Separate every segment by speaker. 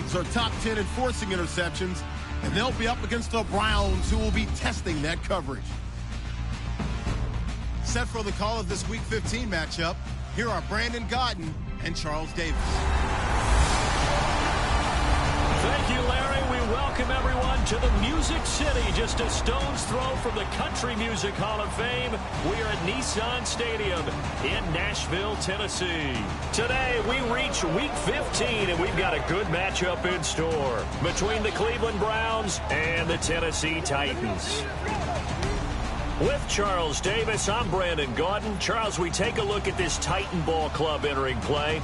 Speaker 1: Titans are top 10 in forcing interceptions, and they'll be up against the Browns, who will be testing that coverage. Set for the call of this Week 15 matchup, here are Brandon Gaudin and Charles Davis.
Speaker 2: Thank you, Larry. We welcome everyone to the Music City, just a stone's throw from the Country Music Hall of Fame. We are at Nissan Stadium in Nashville, Tennessee. Today, we reach Week 15, and we've got a good matchup in store between the Cleveland Browns and the Tennessee Titans. With Charles Davis, I'm Brandon Gaudin. Charles, we take a look at this Titan Ball Club entering play.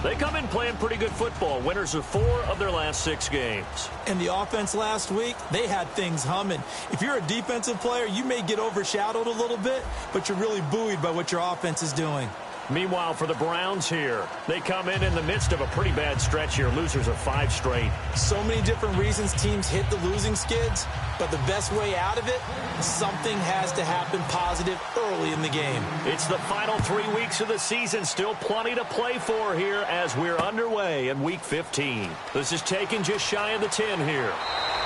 Speaker 2: They come in playing pretty good football, winners of 4 of their last 6 games.
Speaker 3: And the offense last week, they had things humming. If you're a defensive player, you may get overshadowed a little bit, but you're really buoyed by what your offense is doing.
Speaker 2: Meanwhile, for the Browns here, they come in the midst of a pretty bad stretch here, losers of 5 straight.
Speaker 3: So many different reasons teams hit the losing skids, but the best way out of it, something has to happen positive early in the game.
Speaker 2: It's the final 3 weeks of the season, still plenty to play for here as we're underway in Week 15. This is taken just shy of the 10 here.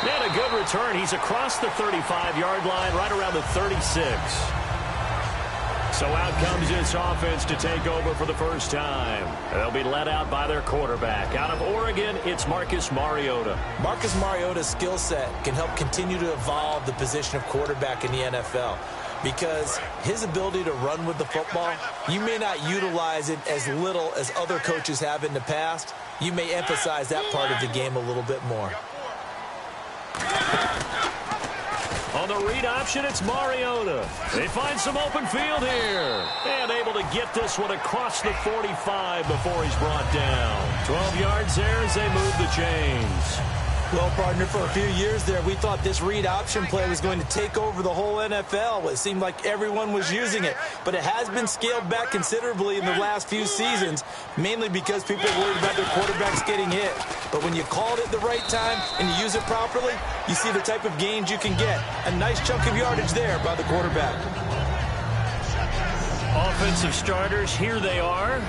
Speaker 2: And a good return. He's across the 35-yard line, right around the 36. So out comes this offense to take over for the first time. They'll be led out by their quarterback. Out of Oregon, it's Marcus Mariota.
Speaker 3: Marcus Mariota's skill set can help continue to evolve the position of quarterback in the NFL because his ability to run with the football, you may not utilize it as little as other coaches have in the past. You may emphasize that part of the game a little bit more.
Speaker 2: On the read option, it's Mariota. They find some open field here. And able to get this one across the 45 before he's brought down. 12 yards there as they move the chains.
Speaker 3: Well, partner, for a few years there, we thought this read option play was going to take over the whole NFL. It seemed like everyone was using it. But it has been scaled back considerably in the last few seasons, mainly because people are worried about their quarterbacks getting hit. But when you call it at the right time and you use it properly, you see the type of gains you can get. A nice chunk of yardage there by the quarterback.
Speaker 2: Offensive starters, here they are.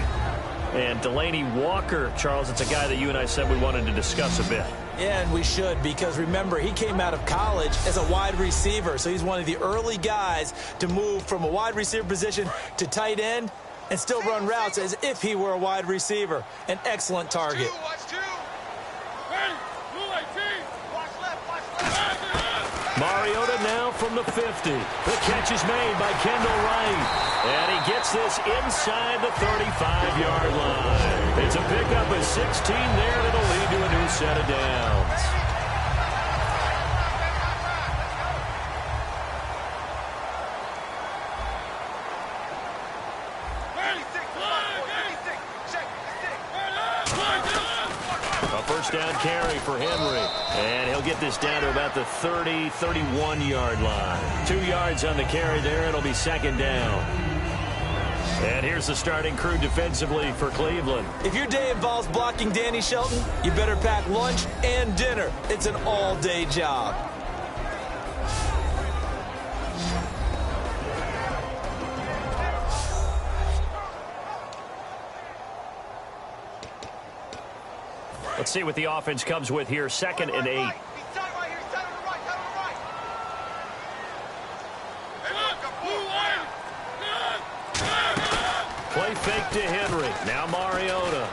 Speaker 2: And Delaney Walker, Charles, it's a guy that you and I said we wanted to discuss a bit.
Speaker 3: Yeah, and we should, because remember, he came out of college as a wide receiver, so he's one of the early guys to move from a wide receiver position to tight end and still run routes as if he were a wide receiver. An excellent target.
Speaker 2: Mariota now from the 50. The catch is made by Kendall Wright. And he gets this inside the 35-yard line. It's a pickup of 16 there, and it'll lead to a new set of downs. A first down carry for Henry. And he'll get this down to about the 30, 31-yard line. 2 yards on the carry there. It'll be second down. And here's the starting crew defensively for Cleveland.
Speaker 3: If your day involves blocking Danny Shelton, you better pack lunch and dinner. It's an all-day job.
Speaker 2: Let's see what the offense comes with here. 2nd and 8. Play fake to Henry. Now Mariota.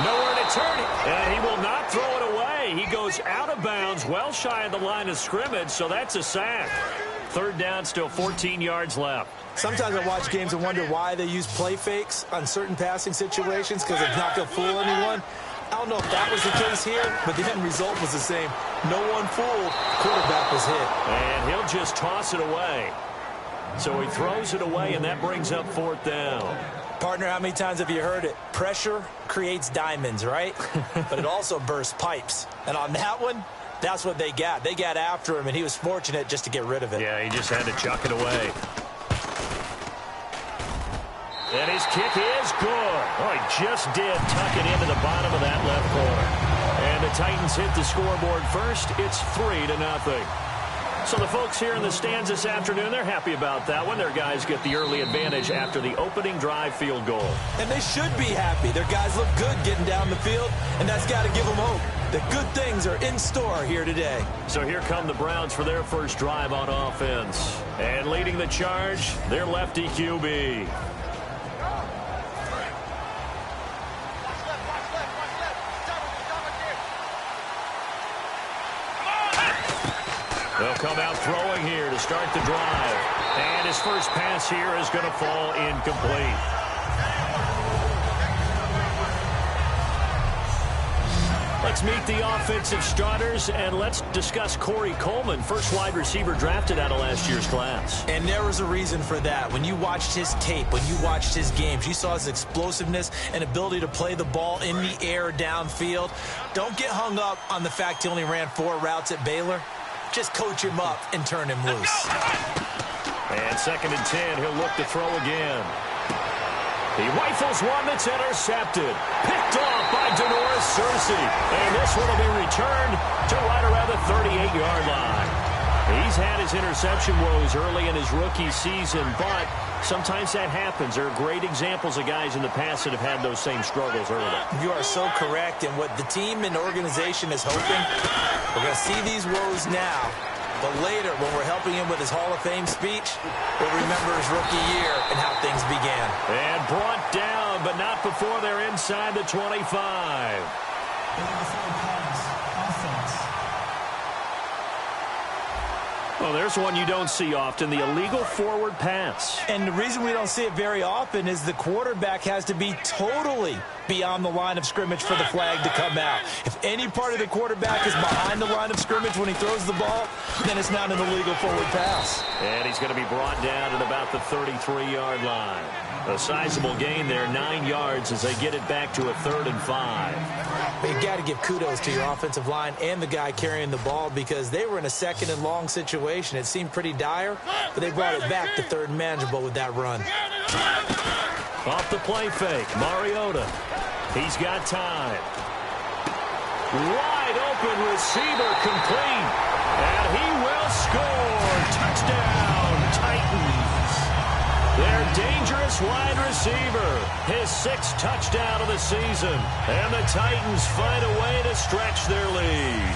Speaker 2: Nowhere to turn it. And he will not throw it away. He goes out of bounds, well shy of the line of scrimmage, so that's a sack. 3rd down, still 14 yards left.
Speaker 3: Sometimes I watch games and wonder why they use play fakes on certain passing situations because it's not going to fool anyone. I don't know if that was the case here, but the end result was the same. No one fooled. Quarterback was hit.
Speaker 2: And he'll just toss it away. So he throws it away, and that brings up 4th down.
Speaker 3: Partner, how many times have you heard it? Pressure creates diamonds, right? But it also bursts pipes. And on that one, that's what they got. They got after him, and he was fortunate just to get rid of it.
Speaker 2: Yeah, he just had to chuck it away. And his kick is good. Oh, he just did tuck it into the bottom of that left corner. And the Titans hit the scoreboard first. It's 3-0. So the folks here in the stands this afternoon, they're happy about that one. Their guys get the early advantage after the opening drive field goal.
Speaker 3: And they should be happy. Their guys look good getting down the field, and that's got to give them hope that good things are in store here today.
Speaker 2: So here come the Browns for their first drive on offense. And leading the charge, their lefty QB. They'll come out throwing here to start the drive. And his first pass here is going to fall incomplete. Let's meet the offensive starters, and let's discuss Corey Coleman, first wide receiver drafted out of last year's class.
Speaker 3: And there was a reason for that. When you watched his tape, when you watched his games, you saw his explosiveness and ability to play the ball in the air downfield. Don't get hung up on the fact he only ran 4 routes at Baylor. Just coach him up and turn him loose.
Speaker 2: And 2nd and 10, he'll look to throw again. He rifles one that's intercepted. Picked off by Denoris Searcy. And this one will be returned to right around the 38-yard line. He's had his interception woes early in his rookie season, but sometimes that happens. There are great examples of guys in the past that have had those same struggles early.
Speaker 3: You are so correct. And what the team and organization is hoping, we're going to see these woes now. But later, when we're helping him with his Hall of Fame speech, we'll remember his rookie year and how things began.
Speaker 2: And brought down, but not before they're inside the 25. Well, there's one you don't see often, the illegal forward pass.
Speaker 3: And the reason we don't see it very often is the quarterback has to be totally beyond the line of scrimmage for the flag to come out. If any part of the quarterback is behind the line of scrimmage when he throws the ball, then it's not an illegal forward pass.
Speaker 2: And he's going to be brought down at about the 33-yard line. A sizable gain there, 9 yards as they get it back to a 3rd and 5.
Speaker 3: But you got to give kudos to your offensive line and the guy carrying the ball because they were in a 2nd and long situation. It seemed pretty dire, but they brought it back to 3rd and manageable with that run.
Speaker 2: Off the play fake, Mariota. He's got time. Wide open receiver complete. And he will score. Touchdown, Titans. Their dangerous wide receiver. His 6th touchdown of the season. And the Titans find a way to stretch their lead.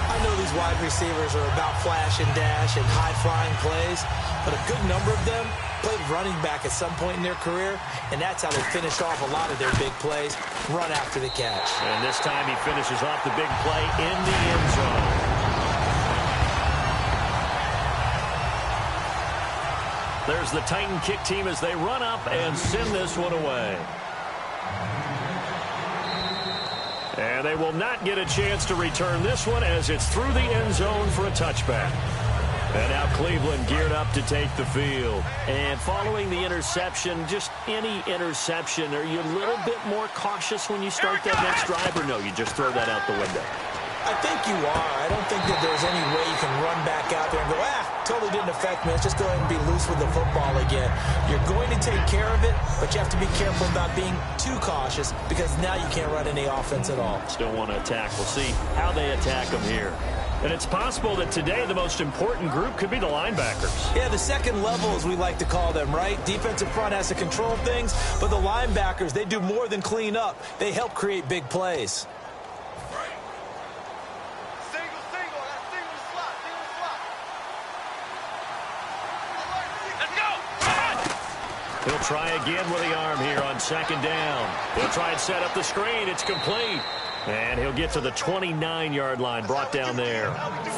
Speaker 3: I know these wide receivers are about flash and dash and high-flying plays, but a good number of them played running back at some point in their career, and that's how they finish off a lot of their big plays, run after the catch.
Speaker 2: And this time he finishes off the big play in the end zone. There's the Titan kick team as they run up and send this one away. And they will not get a chance to return this one as it's through the end zone for a touchback. And now Cleveland geared up to take the field. And following the interception, just any interception, are you a little bit more cautious when you start that next drive, or no, you just throw that out the window?
Speaker 3: I think you are. I don't think that there's any way you can run back out there and go, totally didn't affect me. Let's just go ahead and be loose with the football again. You're going to take care of it, but you have to be careful about being too cautious because now you can't run any offense at all.
Speaker 2: Still want to attack. We'll see how they attack them here. And it's possible that today the most important group could be the linebackers.
Speaker 3: Yeah, the second level, as we like to call them, right? Defensive front has to control things, but the linebackers, they do more than clean up. They help create big plays.
Speaker 2: He'll try again with the arm here on 2nd down. He'll try and set up the screen. It's complete. And he'll get to the 29-yard line, brought down there.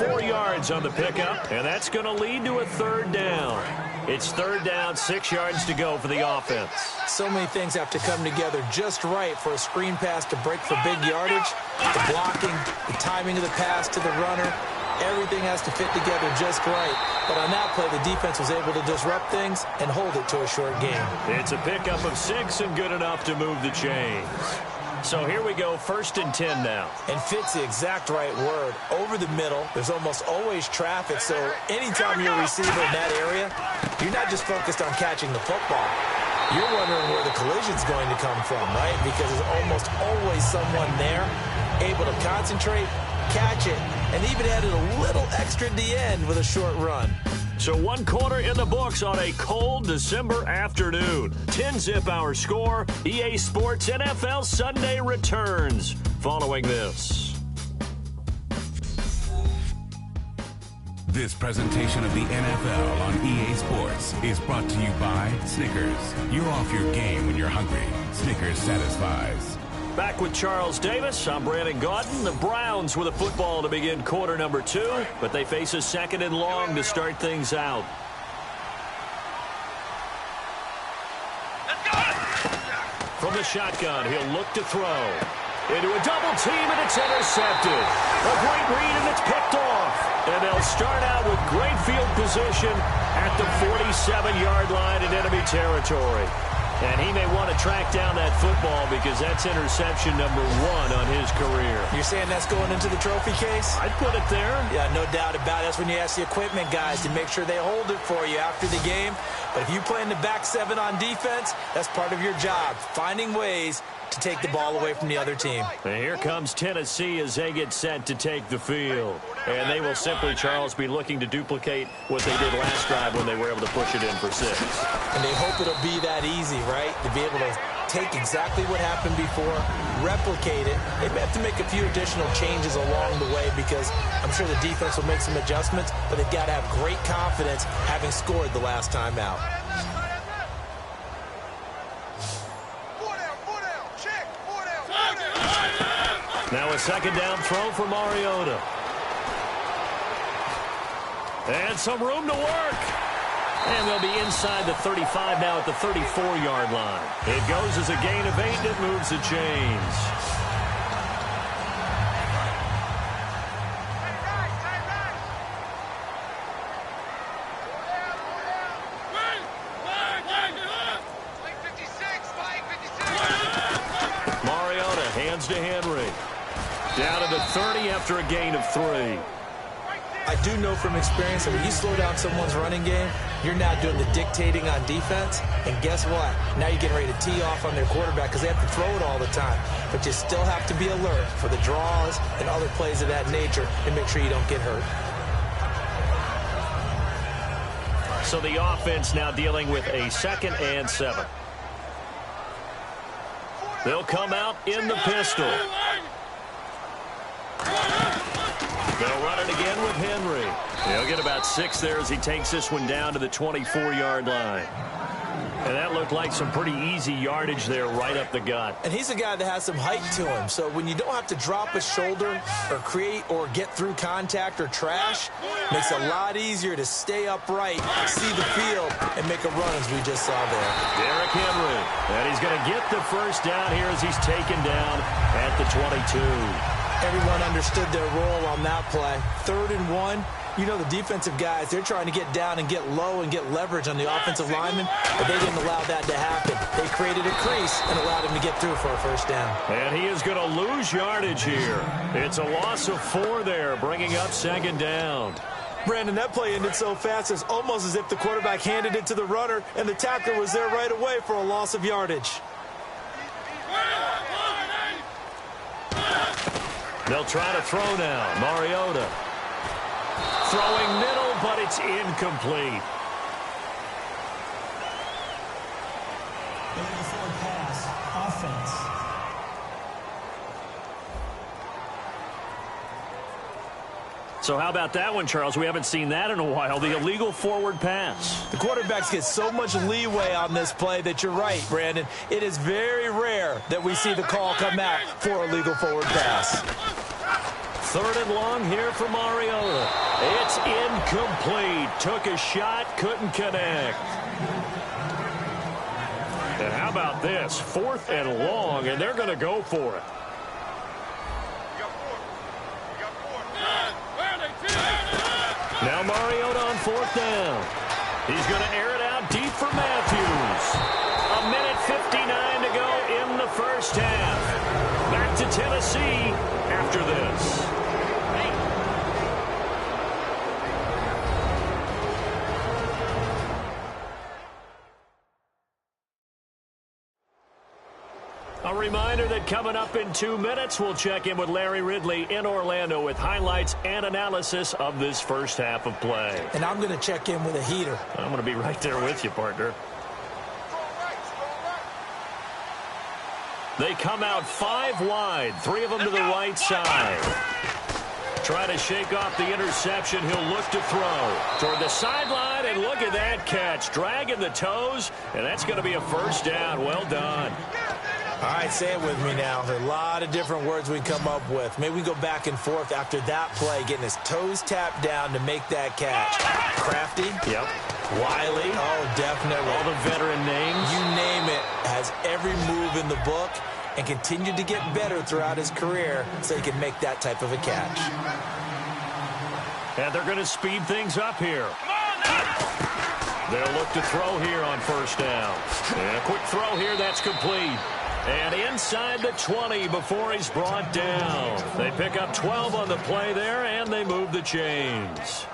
Speaker 2: 4 yards on the pickup, and that's going to lead to a 3rd down. It's 3rd down, 6 yards to go for the offense.
Speaker 3: So many things have to come together just right for a screen pass to break for big yardage. The blocking, the timing of the pass to the runner, everything has to fit together just right. But on that play, the defense was able to disrupt things and hold it to a short game.
Speaker 2: It's a pickup of 6 and good enough to move the chains. So here we go, 1st and 10 now.
Speaker 3: And fit's the exact right word. Over the middle, there's almost always traffic, so anytime you're a receiver in that area, you're not just focused on catching the football. You're wondering where the collision's going to come from, right? Because there's almost always someone there able to concentrate, catch it, and even added a little extra at the end with a short run.
Speaker 2: So 1 quarter in the books on a cold December afternoon. 10-zip our score. EA Sports NFL Sunday returns following this.
Speaker 4: This presentation of the NFL on EA Sports is brought to you by Snickers. You're off your game when you're hungry. Snickers satisfies.
Speaker 2: Back with Charles Davis. I'm Brandon Gaudin. The Browns with a football to begin quarter number 2, but they face a second and long to start things out. From the shotgun, he'll look to throw. Into a double team, and it's intercepted. A great read, and it's picked off. And they'll start out with great field position at the 47-yard line in enemy territory. And he may want to track down that football because that's interception number 1 on his career.
Speaker 3: You're saying that's going into the trophy case?
Speaker 2: I'd put it there.
Speaker 3: Yeah, no doubt about it. That's when you ask the equipment guys to make sure they hold it for you after the game. But if you play in the back 7 on defense, that's part of your job, finding ways to take the ball away from the other team.
Speaker 2: And here comes Tennessee as they get set to take the field. And they will simply, Charles, be looking to duplicate what they did last drive when they were able to push it in for 6.
Speaker 3: And they hope it'll be that easy, right? To be able to take exactly what happened before, replicate it. They may have to make a few additional changes along the way because I'm sure the defense will make some adjustments, but they've got to have great confidence having scored the last time out.
Speaker 2: Now a second down throw for Mariota. And some room to work. And they'll be inside the 35 now at the 34-yard line. It goes as a gain of 8, and it moves the chains. Mariota hands to Henry. Down to the 30 after a gain of 3.
Speaker 3: I do know from experience that when you slow down someone's running game, you're now doing the dictating on defense. And guess what? Now you're getting ready to tee off on their quarterback because they have to throw it all the time. But you still have to be alert for the draws and other plays of that nature and make sure you don't get hurt.
Speaker 2: So the offense now dealing with a 2nd and 7. They'll come out in the pistol. They'll run it again with Henry. He'll get about 6 there as he takes this one down to the 24-yard line. And that looked like some pretty easy yardage there right up the gut.
Speaker 3: And he's a guy that has some height to him. So when you don't have to drop a shoulder or create or get through contact or trash, makes it a lot easier to stay upright, see the field, and make a run as we just saw there.
Speaker 2: Derrick Henry. And he's going to get the first down here as he's taken down at the 22.
Speaker 3: Everyone understood their role on that play. 3rd and 1. You know the defensive guys, they're trying to get down and get low and get leverage on the offensive lineman, but they didn't allow that to happen. They created a crease and allowed him to get through for a first down.
Speaker 2: And he is going to lose yardage here. It's a loss of 4 there, bringing up 2nd down.
Speaker 3: Brandon, that play ended so fast, it's almost as if the quarterback handed it to the runner and the tackler was there right away for a loss of yardage.
Speaker 2: They'll try to throw now. Mariota. Throwing middle, but it's incomplete.
Speaker 5: Pass, offense.
Speaker 2: So how about that one, Charles? We haven't seen that in a while. The illegal forward pass.
Speaker 3: The quarterbacks get so much leeway on this play that you're right, Brandon. It is very rare that we see the call come out for a legal forward pass.
Speaker 2: 3rd and long here for Mariota. It's incomplete. Took a shot, couldn't connect. And how about this? 4th and long, and they're going to go for it. Now Mariota on 4th down. He's going to air it out deep for Matthews. 1:59 to go in the first half. Back to Tennessee after this. A reminder. reminder that coming up in 2 minutes, we'll check in with Larry Ridley in Orlando with highlights and analysis of this first half of play.
Speaker 3: And I'm going to check in with a heater.
Speaker 2: I'm going to be right there with you, partner. They come out 5 wide, 3 of them to the right side. Try to shake off the interception. He'll look to throw toward the sideline, and look at that catch. Dragging the toes, and that's going to be a first down. Well done.
Speaker 3: All right, say it with me now. There are a lot of different words we come up with. Maybe we go back and forth after that play, getting his toes tapped down to make that catch. Crafty.
Speaker 2: Yep.
Speaker 3: Wiley. Oh, definitely.
Speaker 2: All the veteran names.
Speaker 3: You name it. Has every move in the book and continued to get better throughout his career so he can make that type of a catch.
Speaker 2: And they're going to speed things up here. They'll look to throw here on first down. And a quick throw here, that's complete. And inside the 20 before he's brought down. They pick up 12 on the play there, and they move the chains.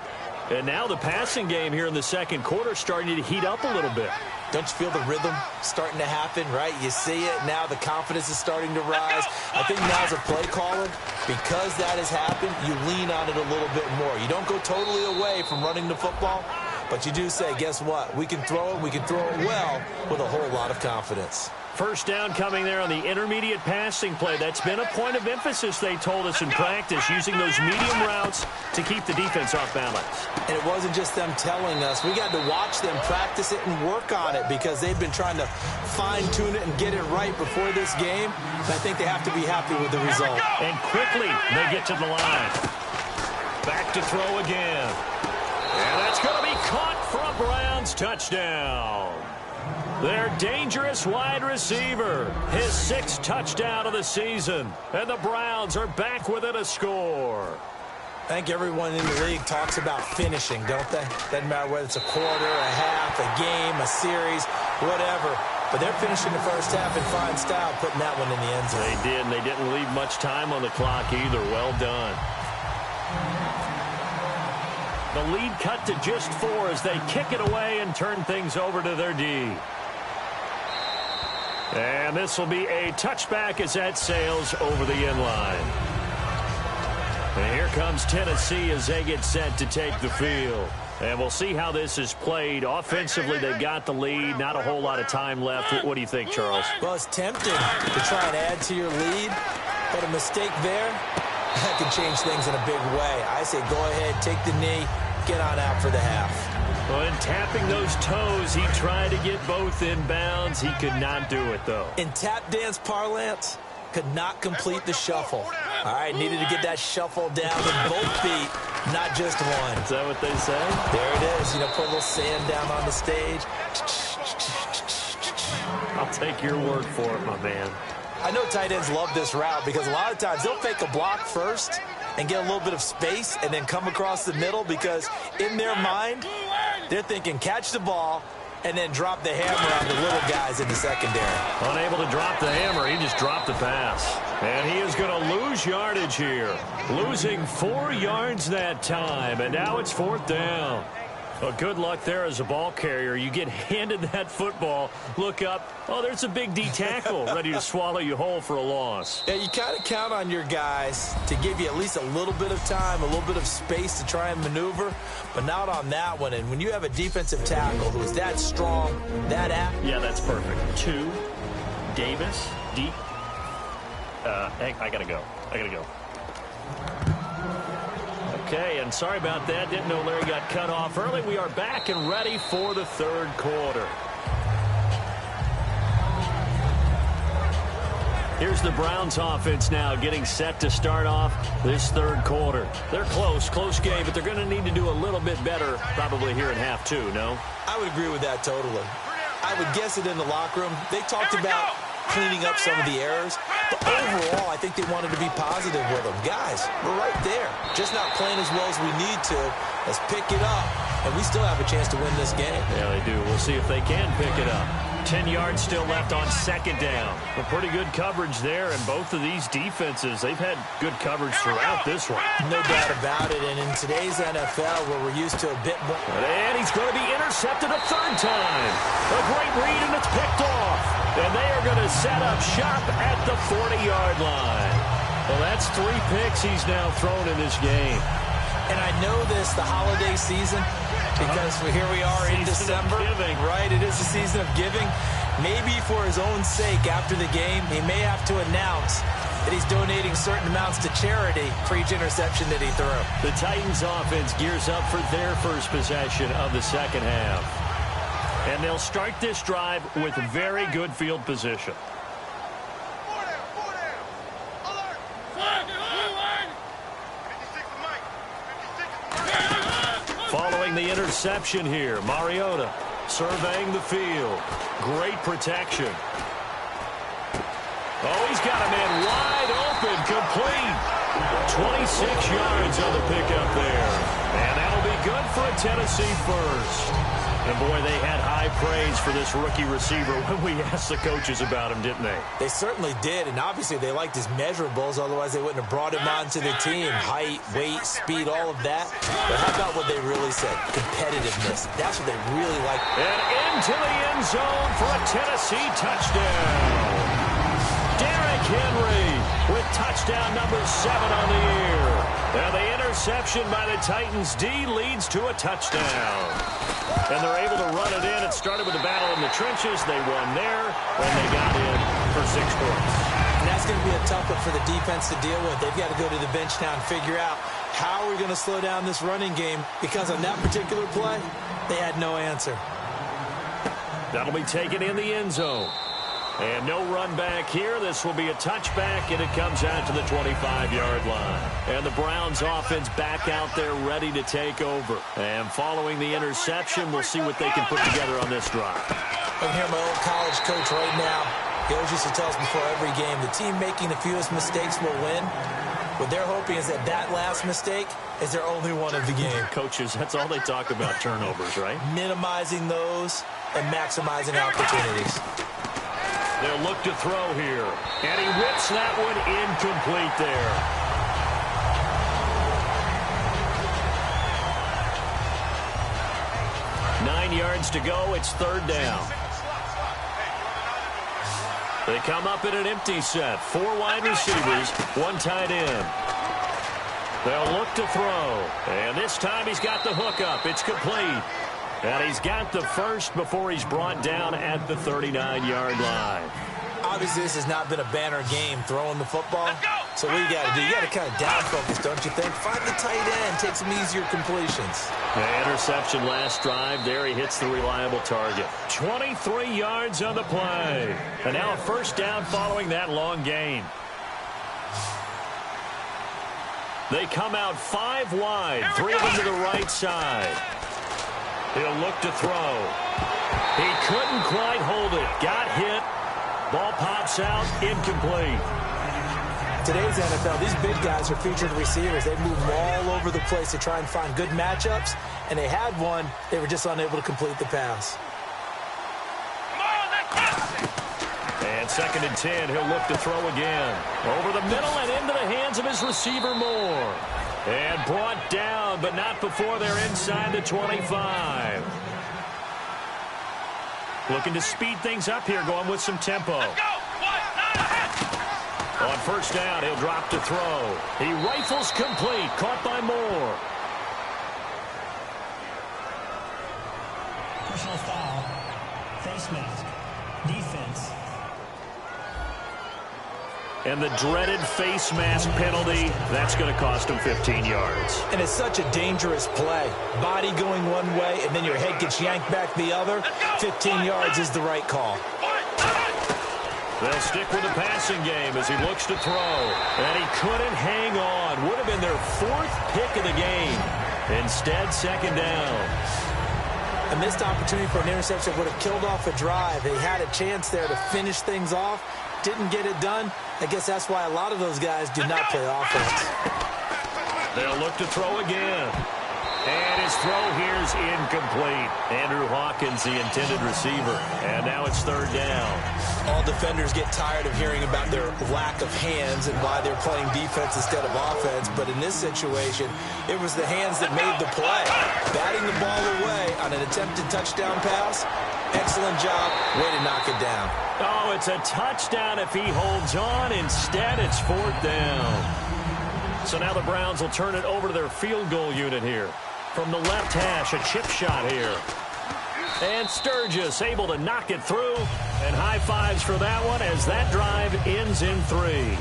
Speaker 2: And now the passing game here in the second quarter starting to heat up a little bit.
Speaker 3: Don't you feel the rhythm starting to happen, right? You see it. Now the confidence is starting to rise. I think now as a play caller, because that has happened, you lean on it a little bit more. You don't go totally away from running the football, but you do say, guess what? We can throw it. We can throw it well with a whole lot of confidence.
Speaker 2: First down coming there on the intermediate passing play. That's been a point of emphasis, they told us in practice, using those medium routes to keep the defense off balance.
Speaker 3: And it wasn't just them telling us. We got to watch them practice it and work on it because they've been trying to fine-tune it and get it right before this game. And I think they have to be happy with the result.
Speaker 2: And quickly, they get to the line. Back to throw again. And that's going to be caught for a Browns touchdown. Their dangerous wide receiver, his 6th touchdown of the season. And the Browns are back within a score.
Speaker 3: I think everyone in the league talks about finishing, don't they? Doesn't matter whether it's a quarter, a half, a game, a series, whatever. But they're finishing the first half in fine style, putting that one in the end zone.
Speaker 2: They did, and they didn't leave much time on the clock either. Well done. The lead cut to just 4 as they kick it away and turn things over to their D. And this will be a touchback as that sails over the end line. And here comes Tennessee as they get set to take the field. And we'll see how this is played. Offensively, they've got the lead. Not a whole lot of time left. What do you think, Charles?
Speaker 3: Well, it's tempting to try and add to your lead, but a mistake there, that can change things in a big way. I say go ahead, take the knee, get on out for the half.
Speaker 2: Well, in tapping those toes, he tried to get both in bounds. He could not do it, though.
Speaker 3: In tap dance parlance, could not complete the shuffle. All right, needed to get that shuffle down with both feet, not just one.
Speaker 2: Is that what they say?
Speaker 3: There it is. You know, put a little sand down on the stage.
Speaker 2: I'll take your word for it, my man.
Speaker 3: I know tight ends love this route because a lot of times they'll fake a block first and get a little bit of space and then come across the middle because in their mind, they're thinking catch the ball and then drop the hammer on the little guys in the secondary.
Speaker 2: Unable to drop the hammer, he just dropped the pass. And he is going to lose yardage here. Losing 4 yards that time, and now it's 4th down. Well, good luck there as a ball carrier. You get handed that football, look up, oh, there's a big D tackle ready to swallow you whole for a loss.
Speaker 3: Yeah, you kind of count on your guys to give you at least a little bit of time, a little bit of space to try and maneuver, but not on that one. And when you have a defensive tackle who is that strong, that apt.
Speaker 2: Yeah, that's perfect. 2, Davis, deep. I got to go. Okay, and sorry about that. Didn't know Larry got cut off early. We are back and ready for the third quarter. Here's the Browns offense now getting set to start off this third quarter. They're close game, but they're going to need to do a little bit better probably here in half 2, no?
Speaker 3: I would agree with that totally. I would guess it in the locker room. They talked about cleaning up some of the errors, but overall, I think they wanted to be positive with them. Guys, we're right there. Just not playing as well as we need to. Let's pick it up, and we still have a chance to win this game.
Speaker 2: Yeah, they do. We'll see if they can pick it up. 10 yards still left on second down. A pretty good coverage there, and both of these defenses, they've had good coverage throughout this one.
Speaker 3: No doubt about it, and in today's NFL, where we're used to a bit more.
Speaker 2: And he's going to be intercepted a third time. A great read, and it's picked off. And they are going to set up shop at the 40-yard line. Well, that's 3 picks he's now thrown in this game.
Speaker 3: And I know this, the holiday season, because here we are in December. Right, it is the season of giving. Maybe for his own sake, after the game, he may have to announce that he's donating certain amounts to charity for each interception that he threw.
Speaker 2: The Titans offense gears up for their first possession of the second half. And they'll start this drive with very good field position. Following the interception here, Mariota surveying the field. Great protection. Oh, he's got a man wide open, complete. 26 yards on the pickup there. And that'll be good for a Tennessee first. And, boy, they had high praise for this rookie receiver when we asked the coaches about him, didn't they?
Speaker 3: They certainly did, and obviously they liked his measurables. Otherwise, they wouldn't have brought him onto the team. Height, weight, speed, all of that. But how about what they really said? Competitiveness. That's what they really like.
Speaker 2: And into the end zone for a Tennessee touchdown. Derrick Henry with touchdown number 7 on the year. Now the interception by the Titans D leads to a touchdown. And they're able to run it in. It started with a battle in the trenches. They won there, and they got in for 6 points.
Speaker 3: And that's going to be a tough one for the defense to deal with. They've got to go to the bench now and figure out how we're going to slow down this running game, because on that particular play, they had no answer.
Speaker 2: That'll be taken in the end zone. And no run back here. This will be a touchback, and it comes out to the 25-yard line. And the Browns offense back out there ready to take over. And following the interception, we'll see what they can put together on this drive.
Speaker 3: I can hear my old college coach right now. He always used to tell us before every game, the team making the fewest mistakes will win. What they're hoping is that that last mistake is their only one of the game.
Speaker 2: Coaches, that's all they talk about, turnovers, right?
Speaker 3: Minimizing those and maximizing opportunities.
Speaker 2: They'll look to throw here. And he whips that one incomplete there. Nine yards to go. It's 3rd down. They come up in an empty set. 4 wide receivers, 1 tight end. They'll look to throw. And this time he's got the hook up. It's complete. And he's got the first before he's brought down at the 39-yard line.
Speaker 3: Obviously, this has not been a banner game throwing the football. So what you got to do? You got to kind of down focus, don't you think? Find the tight end. Take some easier completions.
Speaker 2: The interception last drive. There he hits the reliable target. 23 yards on the play. And now a 1st down following that long gain. They come out 5 wide. 3 of them to the right side. He'll look to throw. He couldn't quite hold it. Got hit. Ball pops out. Incomplete.
Speaker 3: Today's NFL, these big guys are featured receivers. They move all over the place to try and find good matchups. And they had one. They were just unable to complete the pass.
Speaker 2: And 2nd and 10. He'll look to throw again. Over the middle and into the hands of his receiver Moore. And brought down, but not before they're inside the 25. Looking to speed things up here, going with some tempo. On 1st down, he'll drop to throw. He rifles complete, caught by Moore.
Speaker 5: Personal foul. Face mask. Defense.
Speaker 2: And the dreaded face mask penalty, that's going to cost him 15 yards.
Speaker 3: And it's such a dangerous play. Body going one way, and then your head gets yanked back the other. 15 yards is the right call.
Speaker 2: They'll stick with the passing game as he looks to throw. And he couldn't hang on. Would have been their 4th pick of the game. Instead, 2nd down.
Speaker 3: A missed opportunity for an interception would have killed off a drive. They had a chance there to finish things off. Didn't get it done. I guess that's why a lot of those guys do not play offense.
Speaker 2: They'll look to throw again. And his throw here is incomplete. Andrew Hawkins, the intended receiver. And now it's 3rd down.
Speaker 3: All defenders get tired of hearing about their lack of hands and why they're playing defense instead of offense. But in this situation, it was the hands that made the play. Batting the ball away on an attempted touchdown pass, Excellent job. Way to knock it down.
Speaker 2: Oh, it's a touchdown if he holds on. Instead, it's 4th down. So now the Browns will turn it over to their field goal unit here. From the left hash, a chip shot here. And Sturgis able to knock it through. And high fives for that one as that drive ends in 3.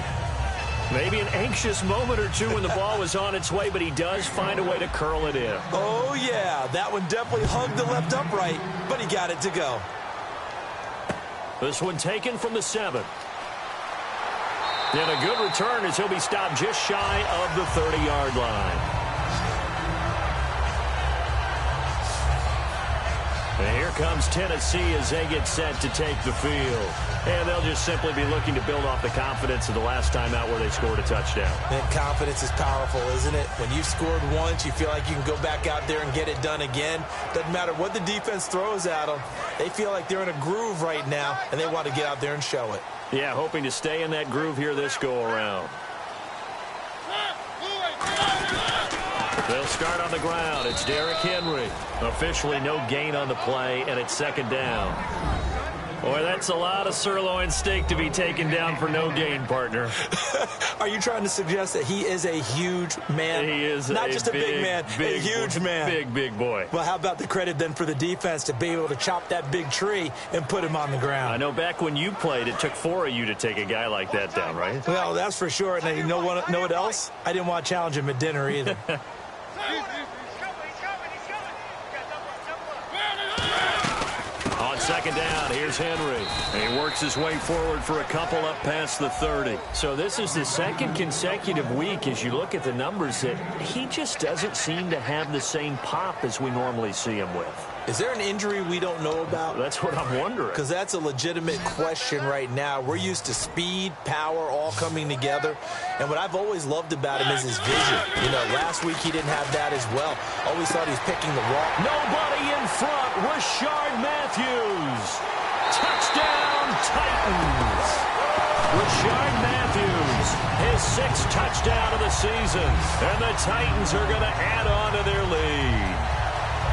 Speaker 2: Maybe an anxious moment or two when the ball was on its way, but he does find a way to curl it in.
Speaker 3: Oh, yeah. That one definitely hugged the left upright, but he got it to go.
Speaker 2: This one taken from the 7. And a good return as he'll be stopped just shy of the 30-yard line. And here comes Tennessee as they get set to take the field. And they'll just simply be looking to build off the confidence of the last time out where they scored a touchdown.
Speaker 3: And confidence is powerful, isn't it? When you've scored once, you feel like you can go back out there and get it done again. Doesn't matter what the defense throws at them. They feel like they're in a groove right now, and they want to get out there and show it.
Speaker 2: Yeah, hoping to stay in that groove here this go-around. They'll start on the ground. It's Derrick Henry. Officially no gain on the play, and it's 2nd down. Boy, that's a lot of sirloin steak to be taken down for no gain, partner.
Speaker 3: Are you trying to suggest that he is a huge man?
Speaker 2: He is
Speaker 3: not just a big man, a huge man.
Speaker 2: Big boy.
Speaker 3: Well, how about the credit then for the defense to be able to chop that big tree and put him on the ground?
Speaker 2: I know back when you played, it took 4 of you to take a guy like that down, right?
Speaker 3: Well, that's for sure. And you know what else? I didn't want to challenge him at dinner either.
Speaker 2: On 2nd down, here's Henry. And he works his way forward for a couple up past the 30. So this is the 2nd consecutive week as you look at the numbers that he just doesn't seem to have the same pop as we normally see him with.
Speaker 3: Is there an injury we don't know about?
Speaker 2: That's what I'm wondering.
Speaker 3: Because that's a legitimate question right now. We're used to speed, power, all coming together. And what I've always loved about him is his vision. You know, last week he didn't have that as well. Always thought he was picking the walk.
Speaker 2: Nobody in front. Rashard Matthews. Touchdown, Titans. Rashard Matthews, his 6th touchdown of the season. And the Titans are going to add on to their lead.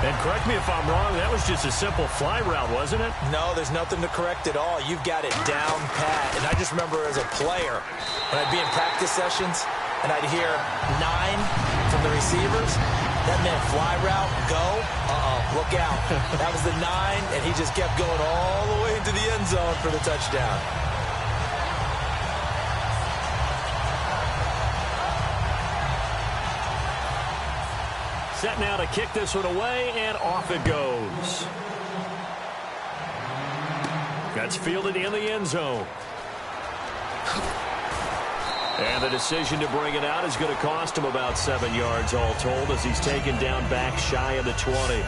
Speaker 2: And correct me if I'm wrong, that was just a simple fly route, wasn't it?
Speaker 3: No, there's nothing to correct at all. You've got it down pat. And I just remember as a player, when I'd be in practice sessions, and I'd hear 9 from the receivers, that meant fly route, go, look out. That was the 9, and he just kept going all the way into the end zone for the touchdown.
Speaker 2: Set now to kick this one away, and off it goes. That's fielded in the end zone. And the decision to bring it out is going to cost him about 7 yards all told as he's taken down back shy of the 20.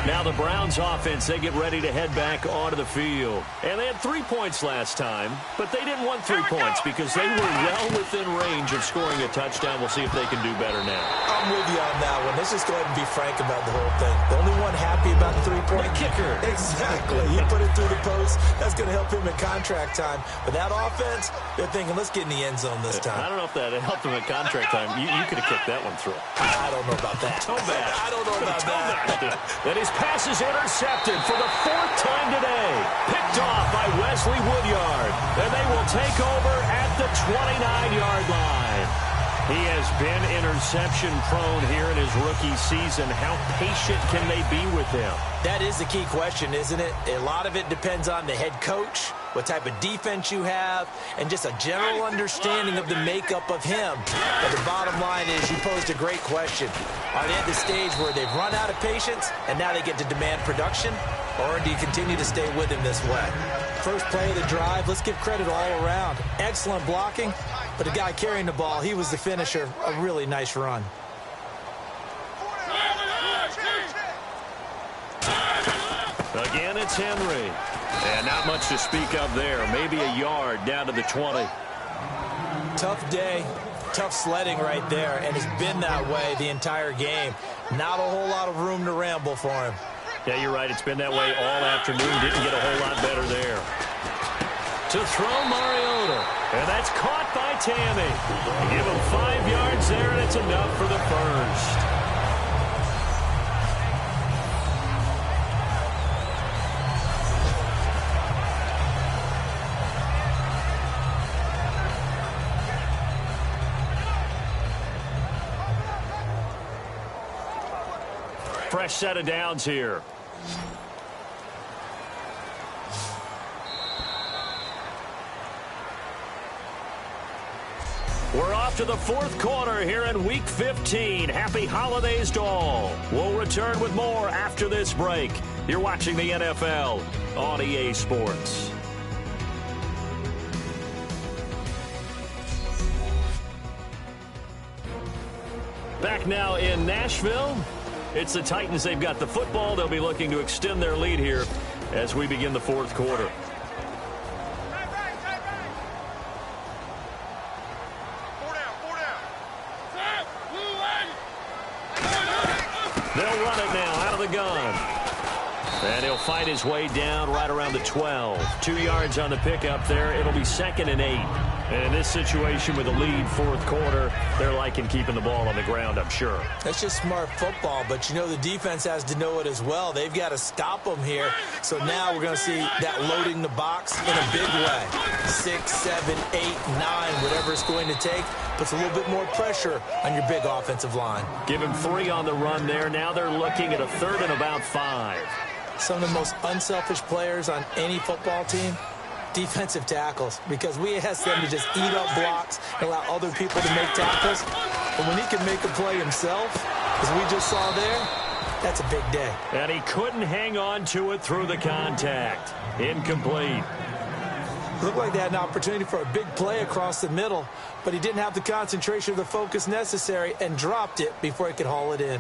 Speaker 2: Now the Browns offense, they get ready to head back onto the field. And they had 3 points last time, but they didn't want 3 points because they were well within range of scoring a touchdown. We'll see if they can do better now.
Speaker 3: I'm with you on that one. Let's just go ahead and be frank about the whole thing. The only one happy about the 3-point
Speaker 2: kicker.
Speaker 3: Exactly. You put it through the post. That's going to help him in contract time. But that offense, they're thinking, let's get in the end zone this time.
Speaker 2: I don't know if that helped him in contract time. You could have kicked that one through.
Speaker 3: I don't know about that. I don't know about that.
Speaker 2: That his pass is intercepted for the 4th time today. Picked off by Wesley Woodyard. And they will take over at the 29-yard line. He has been interception prone here in his rookie season. How patient can they be with him?
Speaker 3: That is the key question, isn't it? A lot of it depends on the head coach, what type of defense you have, and just a general understanding of the makeup of him. But the bottom line is you posed a great question. Are they at the stage where they've run out of patience and now they get to demand production? Or do you continue to stay with him this way? First play of the drive, let's give credit all around. Excellent blocking, but the guy carrying the ball, he was the finisher. A really nice run.
Speaker 2: Again, it's Henry. And not much to speak of there. Maybe a yard down to the 20.
Speaker 3: Tough day. Tough sledding right there, and it's been that way the entire game. Not a whole lot of room to ramble for him.
Speaker 2: Yeah, you're right. It's been that way all afternoon. Didn't get a whole lot better there. To throw Mariota. And that's caught by Tammy. Give him 5 yards there, and it's enough for the first. Fresh set of downs here. We're off to the fourth quarter here in Week 15. Happy holidays to all. We'll return with more after this break. You're watching the NFL on EA Sports. Back now in Nashville. It's the Titans. They've got the football. They'll be looking to extend their lead here as we begin the fourth quarter. They'll run it now out of the gun. And he'll find his way down right around the 12. 2 yards on the pickup there. It'll be 2nd and 8. And in this situation with a lead fourth quarter, they're liking keeping the ball on the ground, I'm sure.
Speaker 3: That's just smart football, but you know the defense has to know it as well. They've got to stop them here. So now we're going to see that loading the box in a big way. 6, 7, 8, 9, whatever it's going to take. Puts a little bit more pressure on your big offensive line.
Speaker 2: Give him 3 on the run there. Now they're looking at a 3rd and about 5.
Speaker 3: Some of the most unselfish players on any football team, defensive tackles, because we ask them to just eat up blocks and allow other people to make tackles. But when he can make a play himself, as we just saw there, that's a big day.
Speaker 2: And he couldn't hang on to it through the contact. Incomplete.
Speaker 3: Looked like they had an opportunity for a big play across the middle, but he didn't have the concentration or the focus necessary and dropped it before he could haul it in.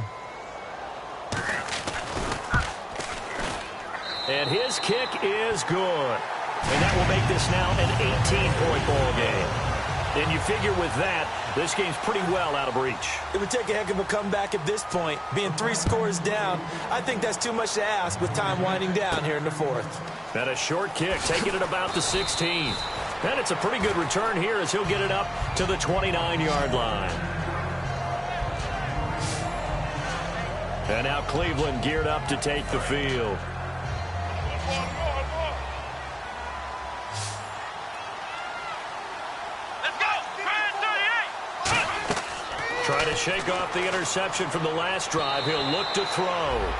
Speaker 2: And his kick is good. And that will make this now an 18-point ball game. And you figure with that, this game's pretty well out of reach.
Speaker 3: It would take a heck of a comeback at this point. Being 3 scores down, I think that's too much to ask with time winding down here in the fourth.
Speaker 2: And a short kick, taking it about the 16. And it's a pretty good return here as he'll get it up to the 29-yard line. And now Cleveland geared up to take the field. Trying to shake off the interception from the last drive. He'll look to throw.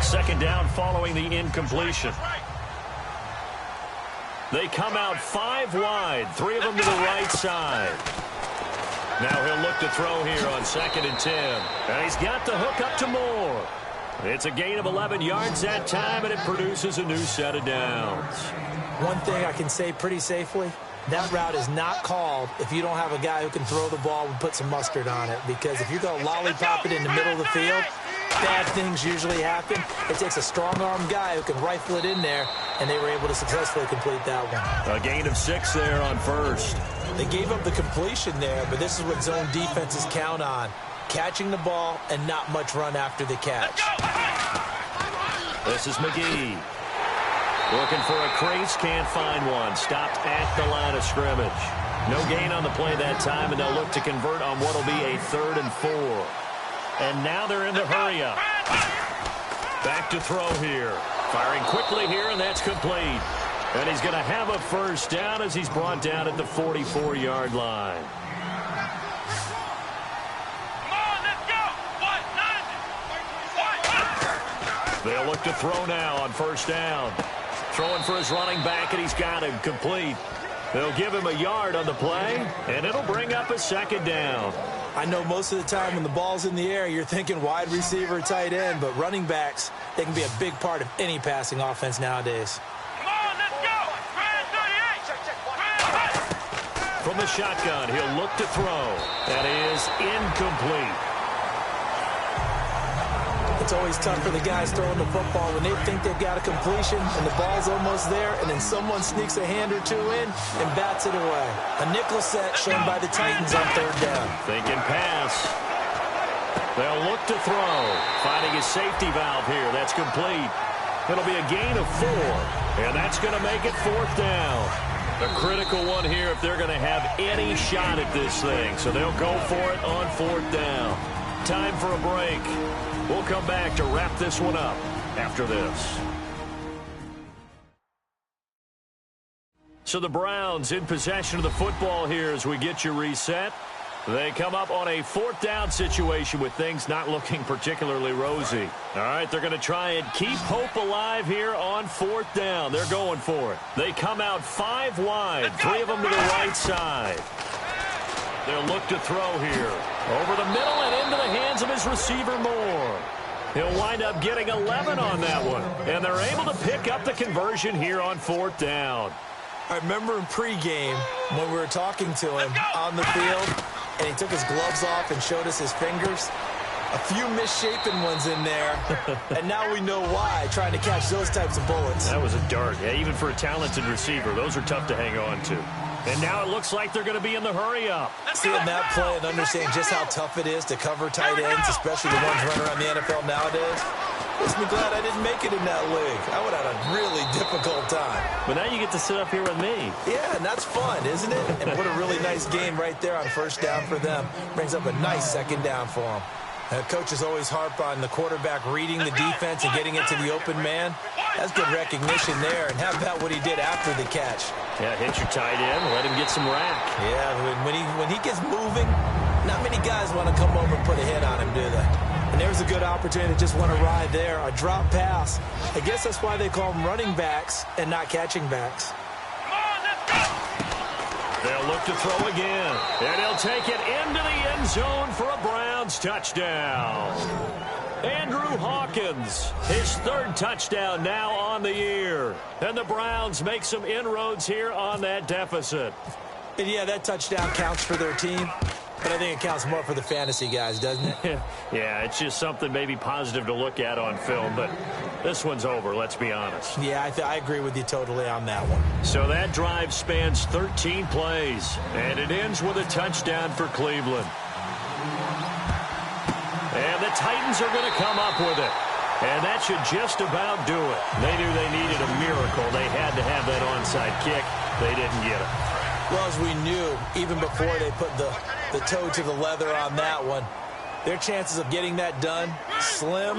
Speaker 2: Second down following the incompletion. They come out 5 wide, 3 of them to the right side. Now he'll look to throw here on 2nd and 10. And he's got the hook up to Moore. It's a gain of 11 yards that time, and it produces a new set of downs.
Speaker 3: One thing I can say pretty safely, that route is not called if you don't have a guy who can throw the ball and put some mustard on it. Because if you're going to lollipop it in the middle of the field, bad things usually happen. It takes a strong-arm guy who can rifle it in there, and they were able to successfully complete that one.
Speaker 2: A gain of 6 there on first.
Speaker 3: They gave up the completion there, but this is what zone defenses count on. Catching the ball and not much run after the catch.
Speaker 2: This is McGee. Looking for a crease, can't find one. Stopped at the line of scrimmage. No gain on the play that time, and they'll look to convert on what will be a 3rd and 4. And now they're in the hurry-up. Back to throw here. Firing quickly here, and that's complete. And he's going to have a first down as he's brought down at the 44-yard line. They'll look to throw now on first down. Throwing for his running back, and he's got him complete. They'll give him a yard on the play, and it'll bring up a 2nd down.
Speaker 3: I know most of the time when the ball's in the air, you're thinking wide receiver, tight end, but running backs, they can be a big part of any passing offense nowadays.
Speaker 2: From the shotgun, he'll look to throw. That is incomplete.
Speaker 3: It's always tough for the guys throwing the football when they think they've got a completion and the ball's almost there, and then someone sneaks a hand or 2 in and bats it away. A nickel set shown by the Titans on 3rd down.
Speaker 2: Thinking pass. They'll look to throw. Finding his safety valve here. That's complete. It'll be a gain of 4, and that's going to make it 4th down. A critical one here if they're going to have any shot at this thing. So they'll go for it on 4th down. Time for a break. We'll come back to wrap this one up after this. So the Browns in possession of the football here as we get you reset. They come up on a 4th down situation with things not looking particularly rosy. All right, they're going to try and keep hope alive here on 4th down. They're going for it. They come out 5 wide, 3 of them to the right side. They'll look to throw here. Over the middle and into the hands of his receiver, Moore. He'll wind up getting 11 on that one. And they're able to pick up the conversion here on 4th down.
Speaker 3: I remember in pregame when we were talking to him on the field, and he took his gloves off and showed us his fingers. A few misshapen ones in there, and now we know why, trying to catch those types of bullets.
Speaker 2: That was a dart. Yeah, even for a talented receiver, those are tough to hang on to. And now it looks like they're going to be in the hurry-up.
Speaker 3: Seeing that play and understanding just how tough it is to cover tight ends, especially the ones running around the NFL nowadays, makes me glad I didn't make it in that league. I would have had a really difficult time.
Speaker 2: But now you get to sit up here with me.
Speaker 3: Yeah, and that's fun, isn't it? And what a really nice game right there on 1st down for them. Brings up a nice 2nd down for them. Coaches always harp on the quarterback reading the defense and getting it to the open man. That's good recognition there. And how about what he did after the catch?
Speaker 2: Yeah, hit your tight end, let him get some rack.
Speaker 3: Yeah, when he gets moving, not many guys want to come over and put a hit on him, do they? And there's a good opportunity to just want to ride there. A drop pass. I guess that's why they call them running backs and not catching backs.
Speaker 2: They'll look to throw again. And he'll take it into the end zone for a Browns touchdown. Andrew Hawkins, his 3rd touchdown now on the year. And the Browns make some inroads here on that deficit.
Speaker 3: And yeah, that touchdown counts for their team. But I think it counts more for the fantasy guys, doesn't it?
Speaker 2: Yeah, it's just something maybe positive to look at on film, but this one's over, let's be honest.
Speaker 3: Yeah, I agree with you totally on that one.
Speaker 2: So that drive spans 13 plays, and it ends with a touchdown for Cleveland. And the Titans are going to come up with it. And that should just about do it. They knew they needed a miracle. They had to have that onside kick. They didn't get it.
Speaker 3: Well, as we knew, even before they put the toe to the leather on that one, their chances of getting that done, slim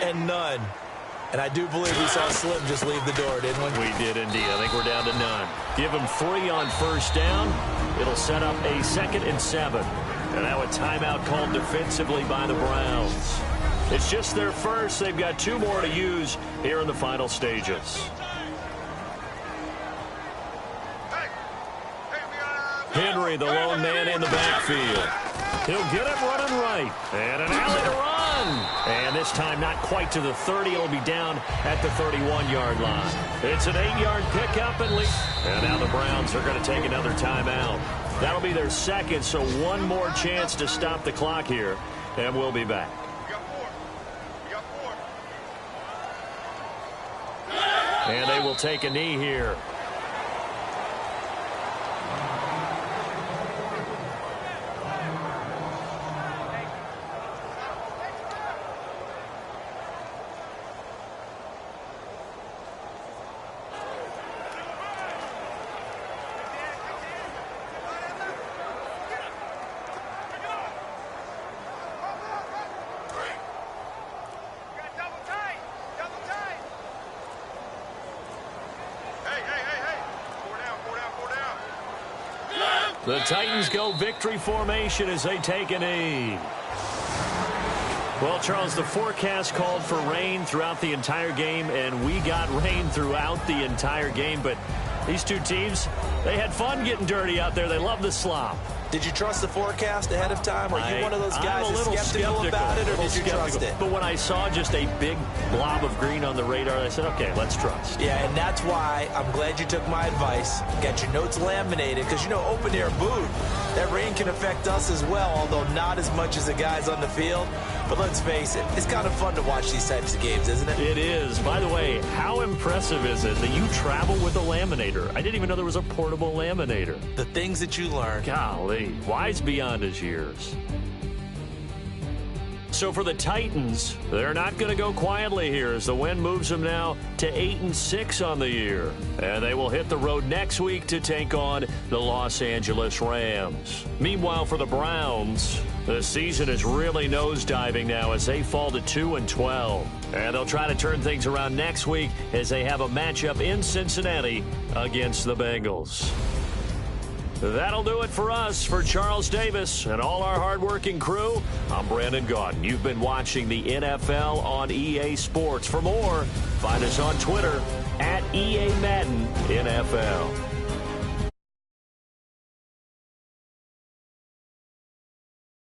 Speaker 3: and none. And I do believe we saw Slim just leave the door, didn't we?
Speaker 2: We did indeed. I think we're down to none. Give them 3 on 1st down. It'll set up a 2nd and 7. And now a timeout called defensively by the Browns. It's just their first. They've got 2 more to use here in the final stages. Henry, the lone man in the backfield. He'll get it running right. And an alley to run. And this time not quite to the 30. It'll be down at the 31-yard line. It's an 8-yard pickup and lead. And now the Browns are going to take another timeout. That'll be their 2nd, so 1 more chance to stop the clock here. And we'll be back. And they will take a knee here. The Titans go victory formation as they take a knee. Well, Charles, the forecast called for rain throughout the entire game, and we got rain throughout the entire game. But these 2 teams, they had fun getting dirty out there. They love the slop.
Speaker 3: Did you trust the forecast ahead of time? Are you one of those guys that's skeptical about it, or did you trust it?
Speaker 2: But when I saw just a big blob of green on the radar, I said, okay, let's trust.
Speaker 3: Yeah, and that's why I'm glad you took my advice. Got your notes laminated, because, you know, open-air boot, that rain can affect us as well, although not as much as the guys on the field. But let's face it, it's kind of fun to watch these types of games, isn't it?
Speaker 2: It is. By the way, how impressive is it that you travel with a laminator? I didn't even know there was a portable laminator.
Speaker 3: The things that you learn.
Speaker 2: Golly, wise beyond his years. So for the Titans, they're not going to go quietly here as the win moves them now to 8-6 on the year. And they will hit the road next week to take on the Los Angeles Rams. Meanwhile, for the Browns, The season is really nosediving now as they fall to 2-12. And they'll try to turn things around next week as they have a matchup in Cincinnati against the Bengals. That'll do it for us. For Charles Davis and all our hardworking crew, I'm Brandon Gaudin. You've been watching the NFL on EA Sports. For more, find us on Twitter @EA Madden NFL.